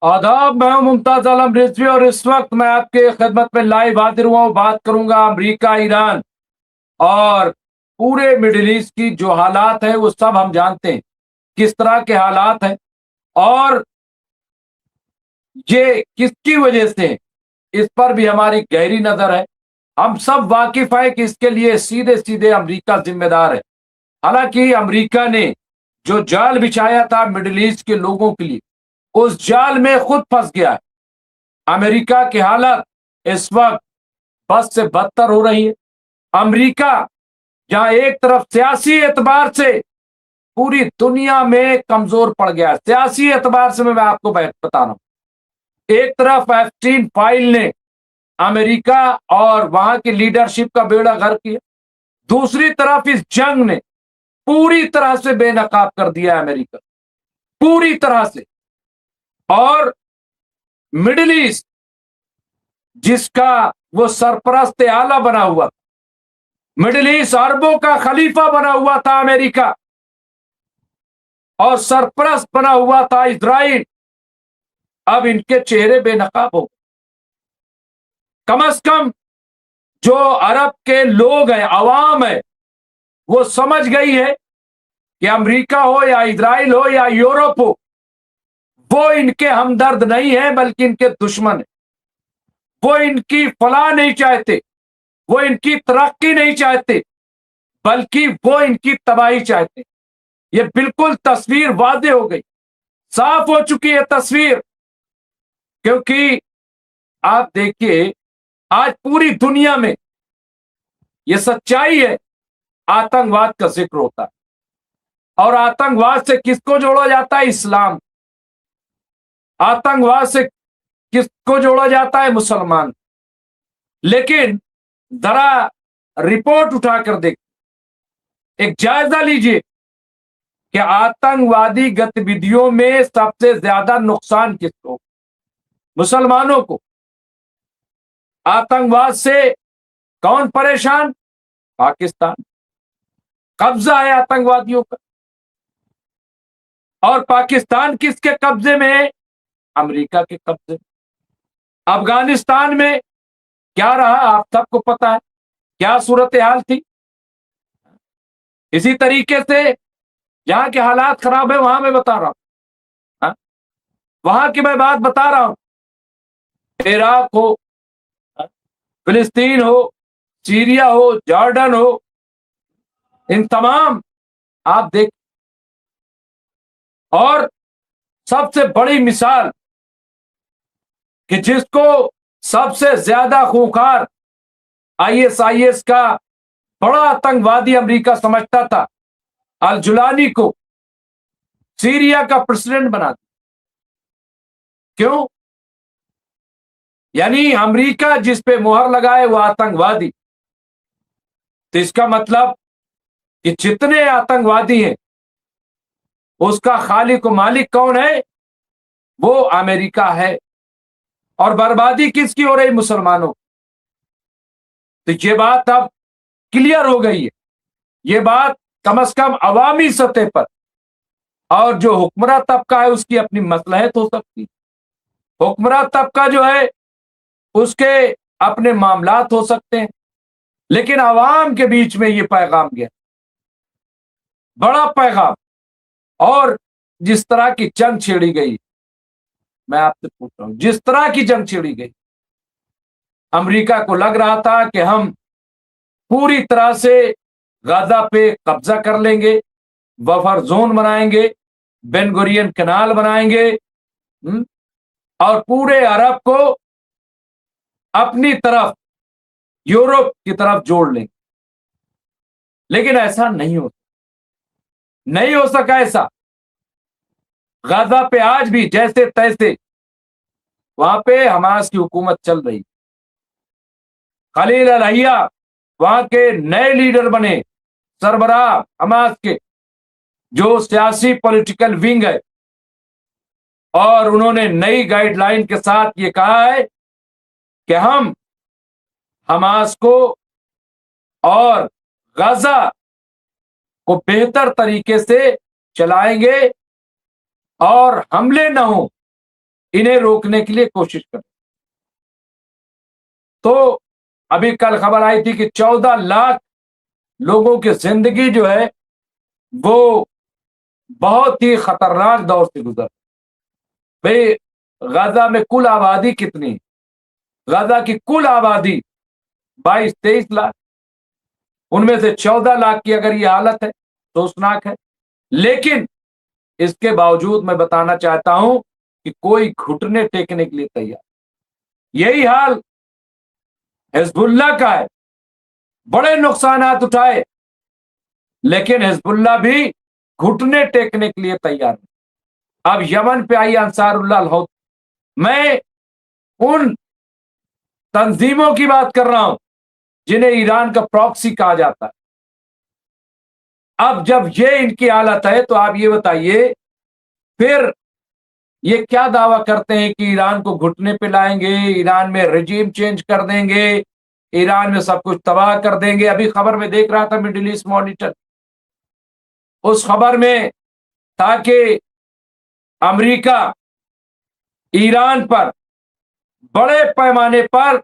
आदाब, मैं हूं मुमताज आलम रिजवी और इस वक्त मैं आपके खिदमत में लाइव हाजिर हुआ हूं। बात करूंगा अमेरिका, ईरान और पूरे मिडिल ईस्ट की जो हालात है वो सब हम जानते हैं किस तरह के हालात हैं और ये किसकी वजह से है, इस पर भी हमारी गहरी नजर है। हम सब वाकिफ है कि इसके लिए सीधे सीधे अमेरिका जिम्मेदार है। हालांकि अमेरिका ने जो जाल बिछाया था मिडिल ईस्ट के लोगों के लिए, उस जाल में खुद फंस गया है। अमेरिका की हालत इस वक्त बस से बदतर हो रही है। अमेरिका जहां एक तरफ सियासी एतबार से पूरी दुनिया में कमजोर पड़ गया है, सियासी एतबार से मैं आपको बता रहा हूं। एक तरफ एप्स्टीन फाइल ने अमेरिका और वहां की लीडरशिप का बेड़ा गर्क किया, दूसरी तरफ इस जंग ने पूरी तरह से बेनकाब कर दिया अमेरिका, पूरी तरह से। और मिडिल ईस्ट जिसका वो सरपरस्त आला बना हुआ था, मिडिल ईस्ट अरबों का खलीफा बना हुआ था अमेरिका, और सरपरस्त बना हुआ था इजराइल, अब इनके चेहरे बेनकाब हो। कम से कम जो अरब के लोग हैं, अवाम है, वो समझ गई है कि अमेरिका हो या इजराइल हो या यूरोप हो, वो इनके हमदर्द नहीं है बल्कि इनके दुश्मन है। वो इनकी फलाह नहीं चाहते, वो इनकी तरक्की नहीं चाहते, बल्कि वो इनकी तबाही चाहते। ये बिल्कुल तस्वीर वादे हो गई, साफ हो चुकी है तस्वीर। क्योंकि आप देखिए, आज पूरी दुनिया में ये सच्चाई है, आतंकवाद का जिक्र होता है, और आतंकवाद से किसको जोड़ा जाता है? इस्लाम। आतंकवाद से किसको जोड़ा जाता है? मुसलमान। लेकिन जरा रिपोर्ट उठाकर देख, एक जायजा लीजिए कि आतंकवादी गतिविधियों में सबसे ज्यादा नुकसान किसको? मुसलमानों को। आतंकवाद से कौन परेशान? पाकिस्तान। कब्जा है आतंकवादियों का, और पाकिस्तान किसके कब्जे में है? अमेरिका के कब्जे में। अफगानिस्तान में क्या रहा आप सबको पता है, क्या सूरत हाल थी। इसी तरीके से जहां के हालात खराब है वहां मैं बता रहा हूं, हाँ? वहां की मैं बात बता रहा हूं। इराक हो, फिलिस्तीन हो, सीरिया हो, जॉर्डन हो, इन तमाम आप देख। और सबसे बड़ी मिसाल कि जिसको सबसे ज्यादा खूंखार आईएसआईएस का बड़ा आतंकवादी अमेरिका समझता था, अल जुलानी को सीरिया का प्रेसिडेंट बना दिया। क्यों? यानी अमेरिका जिस पे मोहर लगाए वो आतंकवादी। तो इसका मतलब कि जितने आतंकवादी हैं उसका खालिक और मालिक कौन है? वो अमेरिका है। और बर्बादी किसकी हो रही? मुसलमानों। तो ये बात अब क्लियर हो गई है। ये बात कम से कम अवामी सतह पर, और जो हुक्मरान तबका है उसकी अपनी मसलहत हो सकती है। हुक्मरान तबका जो है उसके अपने मामलात हो सकते हैं, लेकिन अवाम के बीच में ये पैगाम गया, बड़ा पैगाम। और जिस तरह की जंग छेड़ी गई, मैं आपसे पूछ रहा हूं, जिस तरह की जंग छेड़ी गई, अमेरिका को लग रहा था कि हम पूरी तरह से गाजा पे कब्जा कर लेंगे, बफर जोन बनाएंगे, बेन गुरियन कैनाल बनाएंगे, और पूरे अरब को अपनी तरफ, यूरोप की तरफ जोड़ लेंगे। लेकिन ऐसा नहीं हो सका ऐसा। गाजा पे आज भी जैसे तैसे वहां पे हमास की हुकूमत चल रही। खलील अल-हय्या वहां के नए लीडर बने, सरबराह हमास के, जो सियासी पॉलिटिकल विंग है, और उन्होंने नई गाइडलाइन के साथ ये कहा है कि हम हमास को और गाजा को बेहतर तरीके से चलाएंगे, और हमले न हो इन्हें रोकने के लिए कोशिश करें। तो अभी कल खबर आई थी कि 14 लाख लोगों की जिंदगी जो है वो बहुत ही खतरनाक दौर से गुजर। भाई गाजा में कुल आबादी कितनी? गाजा की कुल आबादी 22-23 लाख, उनमें से 14 लाख की अगर ये हालत है तो सोचनाक है। लेकिन इसके बावजूद मैं बताना चाहता हूं कि कोई घुटने टेकने के लिए तैयार। यही हाल हिजबुल्लाह का है, बड़े नुकसानात उठाए लेकिन हिजबुल्लाह भी घुटने टेकने के लिए तैयार है। अब यमन पे आई अंसारुल्लाह हौत, मैं उन तंजीमों की बात कर रहा हूं जिन्हें ईरान का प्रॉक्सी कहा जाता है। अब जब ये इनकी हालत है तो आप ये बताइए फिर ये क्या दावा करते हैं कि ईरान को घुटने पे लाएंगे, ईरान में रेजिम चेंज कर देंगे, ईरान में सब कुछ तबाह कर देंगे। अभी खबर में देख रहा था मिडिल ईस्ट मॉनिटर, उस खबर में था कि अमेरिका ईरान पर बड़े पैमाने पर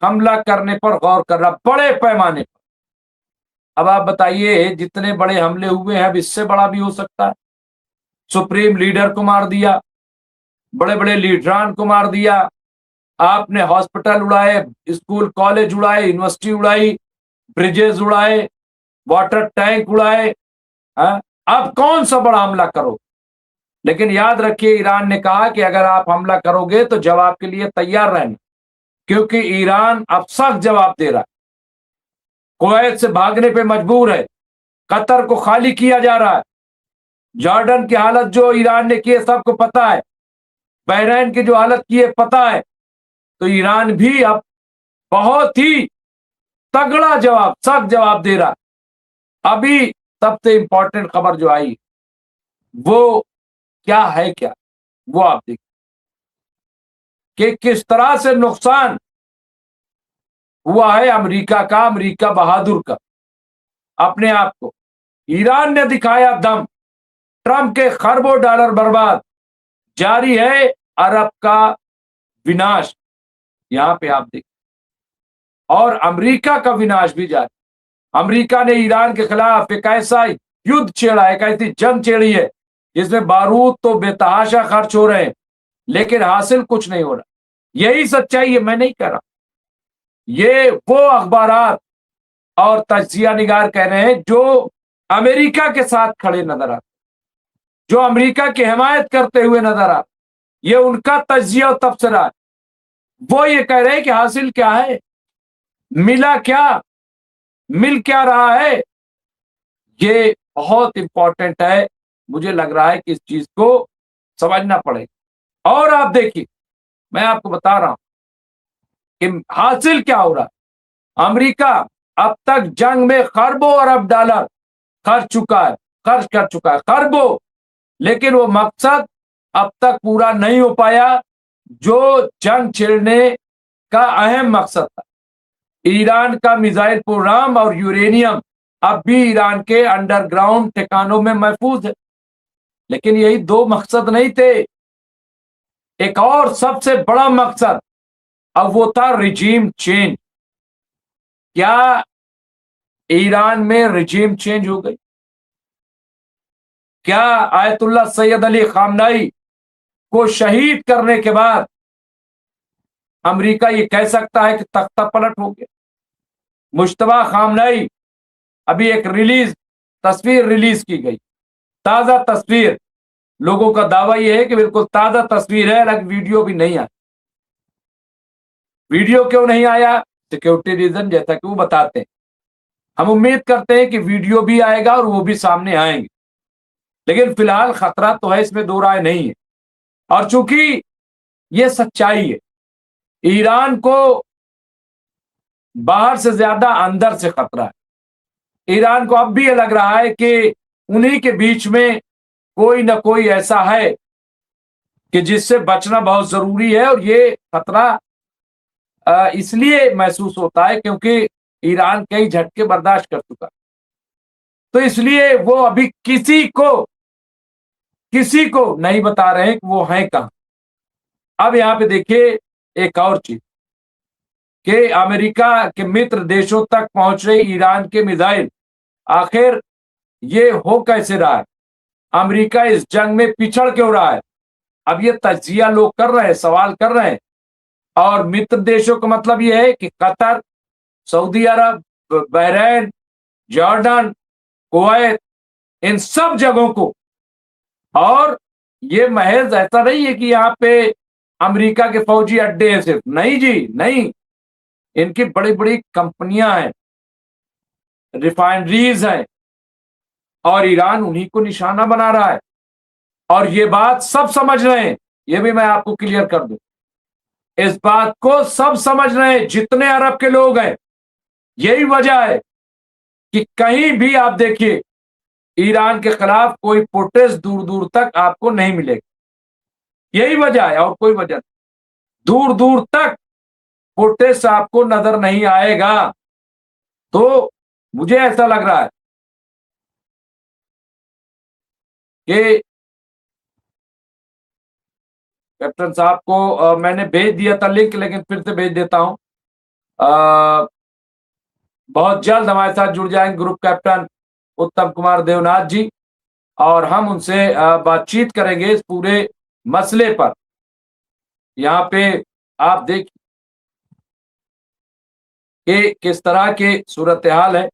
हमला करने पर गौर कर रहा, बड़े पैमाने पर। अब आप बताइए जितने बड़े हमले हुए हैं अब इससे बड़ा भी हो सकता है। सुप्रीम लीडर को मार दिया, बड़े बड़े लीडरान को मार दिया, आपने हॉस्पिटल उड़ाए, स्कूल कॉलेज उड़ाए, यूनिवर्सिटी उड़ाई, ब्रिजेस उड़ाए, वाटर टैंक उड़ाए। अब कौन सा बड़ा हमला करो? लेकिन याद रखिए ईरान ने कहा कि अगर आप हमला करोगे तो जवाब के लिए तैयार रहना, क्योंकि ईरान अब सख्त जवाब दे रहा है। कुवैत से भागने पे मजबूर है, कतर को खाली किया जा रहा है, जॉर्डन की हालत जो ईरान ने की है सबको पता है, बहरैन की जो हालत की है पता है। तो ईरान भी अब बहुत ही तगड़ा जवाब, सख्त जवाब दे रहा है। अभी सबसे इंपॉर्टेंट खबर जो आई वो क्या है, क्या वो आप देखिए कि किस तरह से नुकसान हुआ है अमेरिका का, अमेरिका बहादुर का, अपने आप को। ईरान ने दिखाया दम, ट्रंप के खरबों डॉलर बर्बाद, जारी है अरब का विनाश। यहां पे आप देखिए, और अमेरिका का विनाश भी जारी। अमेरिका ने ईरान के खिलाफ एक ऐसा युद्ध छेड़ा, एक ऐसी जंग छेड़ी है जिसमें बारूद तो बेतहाशा खर्च हो रहे हैं लेकिन हासिल कुछ नहीं हो रहा। यही सच्चाई है, मैं नहीं कह रहा। ये वो अखबारात और तज्जिया निगार कह रहे हैं जो अमेरिका के साथ खड़े नजर आते, जो अमेरिका की हिमायत करते हुए नजर आते। ये उनका तज्जिया और तबसरा है। वो ये कह रहे हैं कि हासिल क्या है, मिला क्या, मिल क्या रहा है। ये बहुत इंपॉर्टेंट है, मुझे लग रहा है कि इस चीज को समझना पड़ेगा। और आप देखिए, मैं आपको बता रहा हूं कि हासिल क्या हो रहा है। अमेरिका अब तक जंग में खरबों अरब डॉलर खर्च कर चुका है खरबों, लेकिन वो मकसद अब तक पूरा नहीं हो पाया जो जंग छेड़ने का अहम मकसद था। ईरान का मिसाइल प्रोग्राम और यूरेनियम अब भी ईरान के अंडरग्राउंड ठिकानों में महफूज है। लेकिन यही दो मकसद नहीं थे, एक और सबसे बड़ा मकसद, अब वो था रिजीम चेंज। क्या ईरान में रिजीम चेंज हो गई? क्या आयतुल्लाह सैयद अली खामनाई को शहीद करने के बाद अमेरिका ये कह सकता है कि तख्ता पलट हो गया? मुश्तबा खामनाई, अभी एक तस्वीर रिलीज की गई, ताजा तस्वीर। लोगों का दावा यह है कि बिल्कुल ताजा तस्वीर है, अलग वीडियो भी नहीं आया। वीडियो क्यों नहीं आया? सिक्योरिटी रीजन, जैसा कि वो बताते हैं। हम उम्मीद करते हैं कि वीडियो भी आएगा और वो भी सामने आएंगे, लेकिन फिलहाल खतरा तो है, इसमें दो राय नहीं है। और चूंकि ये सच्चाई है, ईरान को बाहर से ज्यादा अंदर से खतरा है। ईरान को अब भी ये लग रहा है कि उन्हीं के बीच में कोई ना कोई ऐसा है कि जिससे बचना बहुत जरूरी है। और ये खतरा इसलिए महसूस होता है क्योंकि ईरान कई झटके बर्दाश्त कर चुका, तो इसलिए वो अभी किसी को नहीं बता रहे हैं कि वो हैं कहां। अब यहाँ पे देखिए एक और चीज कि अमेरिका के मित्र देशों तक पहुंच रही ईरान के मिसाइल, आखिर ये हो कैसे रहा है? अमेरिका इस जंग में पिछड़ क्यों रहा है? अब ये तजिया लोग कर रहे हैं, सवाल कर रहे हैं। और मित्र देशों का मतलब ये है कि कतर, सऊदी अरब, बहरीन, जॉर्डन, कुवैत, इन सब जगहों को। और ये महज ऐसा नहीं है कि यहाँ पे अमेरिका के फौजी अड्डे हैं सिर्फ, नहीं जी नहीं, इनकी बड़ी बड़ी कंपनियां हैं, रिफाइनरीज हैं, और ईरान उन्हीं को निशाना बना रहा है। और ये बात सब समझ रहे हैं, ये भी मैं आपको क्लियर कर दूं, इस बात को सब समझ रहे हैं जितने अरब के लोग हैं। यही वजह है कि कहीं भी आप देखिए ईरान के खिलाफ कोई प्रोटेस्ट दूर दूर तक आपको नहीं मिलेगा। यही वजह है और कोई वजह नहीं। दूर दूर तक प्रोटेस्ट आपको नजर नहीं आएगा। तो मुझे ऐसा लग रहा है कि कैप्टन साहब को मैंने भेज दिया था लिंक, लेकिन फिर से भेज देता हूं। बहुत जल्द हमारे साथ जुड़ जाएंगे ग्रुप कैप्टन उत्तम कुमार देवनाथ जी, और हम उनसे बातचीत करेंगे इस पूरे मसले पर। यहाँ पे आप देखिए कि किस तरह के सूरत हाल है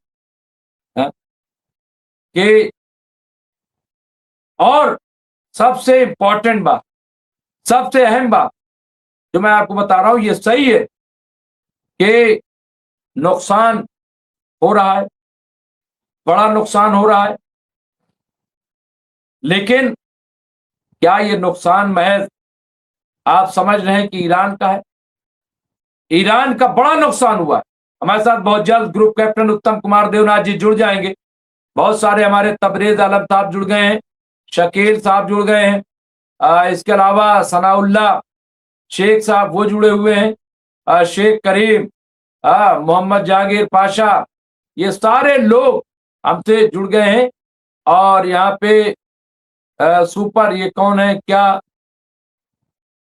कि, और सबसे इंपॉर्टेंट बात, सबसे अहम बात जो मैं आपको बता रहा हूं, ये सही है कि नुकसान हो रहा है, बड़ा नुकसान हो रहा है, लेकिन क्या ये नुकसान महज आप समझ रहे हैं कि ईरान का है? ईरान का बड़ा नुकसान हुआ है। हमारे साथ बहुत जल्द ग्रुप कैप्टन उत्तम कुमार देवनाथ जी जुड़ जाएंगे। बहुत सारे हमारे तबरेज आलम साहब जुड़ गए हैं, शकील साहब जुड़ गए हैं, इसके अलावा सनाउल्ला शेख साहब वो जुड़े हुए हैं, शेख करीम, मोहम्मद जहांगीर पाशा, ये सारे लोग हमसे जुड़ गए हैं। और यहाँ पे सुपर, ये कौन है क्या,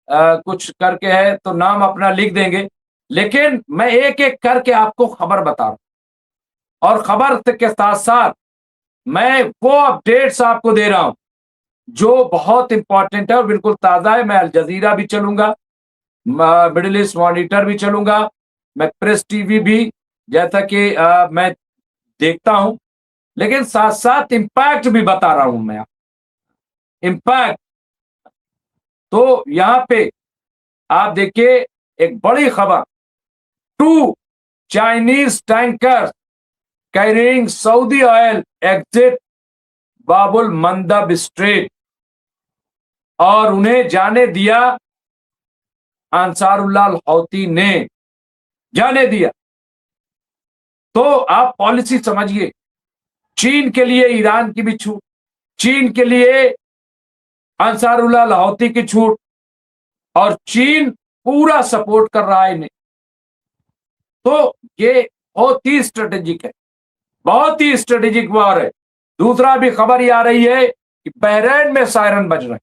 कुछ करके है तो नाम अपना लिख देंगे, लेकिन मैं एक एक करके आपको खबर बता रहा हूं। और खबर के साथ साथ मैं वो अपडेट्स आपको दे रहा हूं जो बहुत इंपॉर्टेंट है और बिल्कुल ताजा है। मैं अल जजीरा भी चलूंगा, मिडिल ईस्ट मॉनिटर भी चलूंगा, मैं प्रेस टीवी भी, जैसा कि मैं देखता हूं, लेकिन साथ साथ इंपैक्ट भी बता रहा हूं मैं। इंपैक्ट तो यहां पे आप देखिए एक बड़ी खबर, 2 Chinese tanker carrying Saudi oil exit Bab el Mandeb strait, और उन्हें जाने दिया अंसारुल्लाह हौती ने, जाने दिया। तो आप पॉलिसी समझिए, चीन के लिए ईरान की भी छूट, चीन के लिए अंसारुल्लाह हौती की छूट, और चीन पूरा सपोर्ट कर रहा है इन्हें। तो ये बहुत ही स्ट्रेटेजिक है, बहुत ही स्ट्रेटेजिक वार है। दूसरा भी खबर ये आ रही है कि बहरीन में सायरन बज रहे हैं।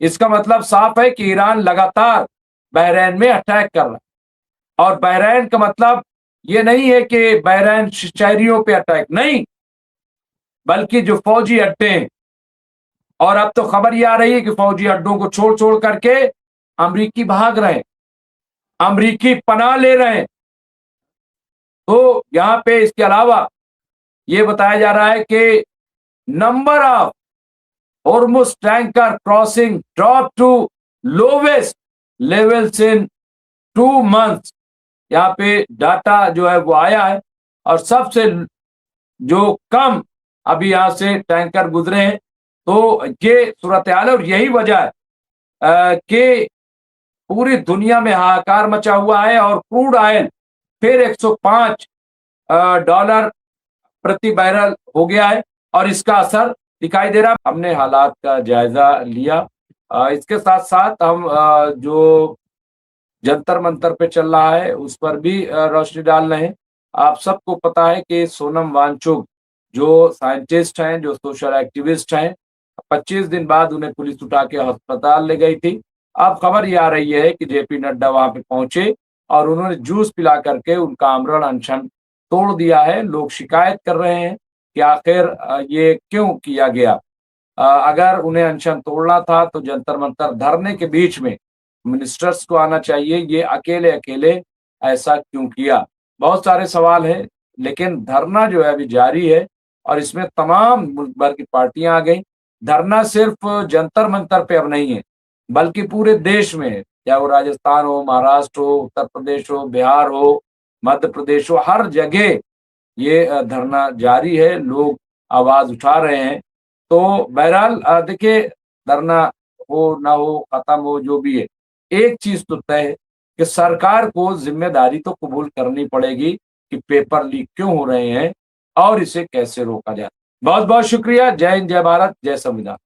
इसका मतलब साफ है कि ईरान लगातार बहरीन में अटैक कर रहा है। और बहरीन का मतलब ये नहीं है कि बहरीन शहरियों पे अटैक, नहीं, बल्कि जो फौजी अड्डे हैं। और अब तो खबर ये आ रही है कि फौजी अड्डों को छोड़ छोड़ करके अमरीकी भाग रहे हैं, अमरीकी पनाह ले रहे हैं। तो यहां पे इसके अलावा ये बताया जा रहा है कि number of Hormuz tanker crossing drop to lowest levels in 2 months। यहाँ पे डाटा जो है वो आया है, और सबसे जो कम अभी यहां से टैंकर गुजरे हैं। तो ये सूरत हाल है, और यही वजह है कि पूरी दुनिया में हाहाकार मचा हुआ है, और क्रूड ऑयल फिर $105 प्रति बैरल हो गया है, और इसका असर दिखाई दे रहा है। हमने हालात का जायजा लिया। इसके साथ साथ हम जो जंतर मंतर पे चल रहा है उस पर भी रोशनी डाल रहे हैं। आप सबको पता है कि सोनम वांगचुक जो साइंटिस्ट हैं, जो सोशल एक्टिविस्ट हैं, 25 दिन बाद उन्हें पुलिस उठा के अस्पताल ले गई थी। अब खबर ये आ रही है कि जेपी नड्डा वहां पे पहुंचे और उन्होंने जूस पिला करके उनका आमरण अनशन तोड़ दिया है। लोग शिकायत कर रहे हैं कि आखिर ये क्यों किया गया। अगर उन्हें अनशन तोड़ना था तो जंतर मंतर धरने के बीच में मिनिस्टर्स को आना चाहिए, ये अकेले अकेले ऐसा क्यों किया। बहुत सारे सवाल है, लेकिन धरना जो है अभी जारी है और इसमें तमाम मुल्क भर की पार्टियां आ गई। धरना सिर्फ जंतर मंतर पे अब नहीं है, बल्कि पूरे देश में है, चाहे वो राजस्थान हो, महाराष्ट्र हो, उत्तर प्रदेश हो, बिहार हो, मध्य प्रदेश हो, हर जगह ये धरना जारी है, लोग आवाज उठा रहे हैं। तो बहरहाल देखिए, धरना हो ना हो, खत्म हो, जो भी है, एक चीज तो तय है कि सरकार को जिम्मेदारी तो कबूल करनी पड़ेगी कि पेपर लीक क्यों हो रहे हैं और इसे कैसे रोका जाए। बहुत बहुत शुक्रिया। जय हिंद, जय भारत, जय संविधान।